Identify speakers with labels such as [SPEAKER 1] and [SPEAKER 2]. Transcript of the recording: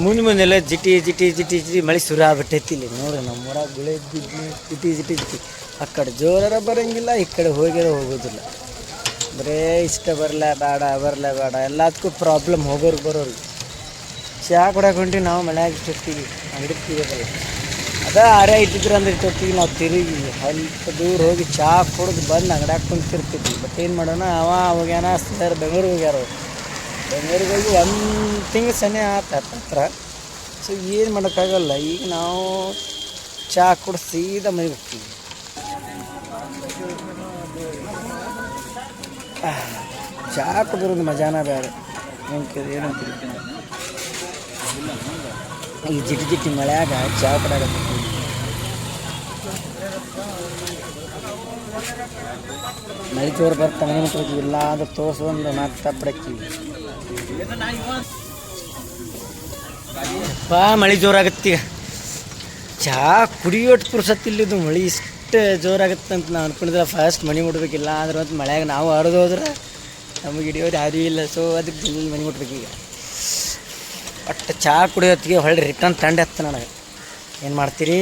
[SPEAKER 1] ಮುಂದೆಲ್ಲ ಜಿಟಿ ಜಿಟಿ ಜಿಟಿ ಜಿಟಿ ಮಳೆ ಶುರು ಆಗ್ಬಿಟ್ಟೈತಿ ಇಲ್ಲಿ ನೋಡ್ರಿ ನಮ್ಮೂರಾಗ ಗುಳೆ ಜಿಟಿ ಜಿಟಿ ಜಿಟಿ ಆ ಕಡೆ ಜೋರಾರ ಬರೋಂಗಿಲ್ಲ ಈ ಕಡೆ ಹೋಗ್ಯಾರ ಹೋಗೋದಿಲ್ಲ ಬರೇ ಇಷ್ಟ ಬರಲೇ ಬೇಡ ಎಲ್ಲದಕ್ಕೂ ಪ್ರಾಬ್ಲಮ್ ಹೋಗೋರಿಗೆ ಬರೋರಿಗೆ ಚಹಾ ಕುಡಿಯೋಕೆ ಹೊಂಟಿವಿ ನಾವು ಮನ್ಯಾಗ ಇಟ್ಟಿರ್ತೀವಿ ಅಂಗಡಿ ತೆಗಿಯೋದಲ್ಲ ಆರೇ ಇಟ್ಟಿದ್ರು ಅಂದ್ರೆ ಇಟ್ಟಿರ್ತೀವಿ ನಾವು ತಿರುಗಿ ಸ್ವಲ್ಪ ದೂರ ಹೋಗಿ ಚಹಾ ಕುಡ್ದು ಬಂದು ಅಂಗಡ್ಯಾಗ ಕುಂತಿರ್ತೀವಿ ಬಟ್ ಏನು ಮಾಡೋಣ ಹೋಗ್ಯಾನ ಸರ್ ಬೆಂಗಳೂರಿಗೆ ಹೋಗ್ಯಾರ ಬೆಂಗಳೂರಿಗೆ ಹೋಗಿ ಒಂದು ತಿಂಗ್ಳು ಸನಿ ಆತ ಹತ್ರ ಸೊ ಏನು ಮಾಡೋಕ್ಕಾಗಲ್ಲ ಈಗ ನಾವು ಚಹಾ ಕುಡ್ದು ಸೀದಾ ಮನೆಗೆ ಹೋಗ್ತೀವಿ ಚಹಾ ಕುಡಿದ್ರದ್ದು ಮಜಾನ ಬೇರೆ ಏನಂತೀವಿ ಈ ಜಿಟಿ ಜಿಟಿ ಮಳೆಯಾಗ ಚಹಾ ಕುಡಿಯಾಕತ್ತೀವಿ ಮಳೆ ಜೋರು ಬರ್ತಾ ಮನೆ ಮುಟ್ಬೇಕು ಇಲ್ಲ ಅಂದ್ರೆ ತೋರ್ಸೊಂದು ನಾಲ್ಕು ತಪ್ಪಡಕ್ಕೀವಿ ಮಳೆ ಜೋರಾಗತ್ತೀಗ ಚಹಾ ಕುಡಿಯೋಟ್ಟು ಪುರ್ಸತ್ತಿಲ್ಲಿದ್ದು ಮಳೆ ಇಷ್ಟು ಜೋರಾಗತ್ತೆ ಅಂತ ನಾವು ಅನ್ಕೊಂಡಿದ್ರೆ ಫಸ್ಟ್ ಮನೆ ಮುಟ್ಬೇಕಿಲ್ಲ ಅಂದ್ರೆ ಮತ್ತು ಮಳೆಯಾಗ ನಾವು ಹರಿದು ಹೋದ್ರೆ ನಮಗೆ ಹಿಡಿಯೋದು ಯಾರೂ ಇಲ್ಲ ಸೊ ಅದಕ್ಕೆ ಜಲ್ದಿ ಮನೆ ಮುಟ್ಬೇಕೀಗ ಒಟ್ಟು ಚಹಾ ಕುಡಿಯೋತ್ತಿಗೆ ಹೊಳ್ಳಿ ರಿಟರ್ನ್ ತಂಡ ನನಗೆ ಏನು ಮಾಡ್ತೀರಿ.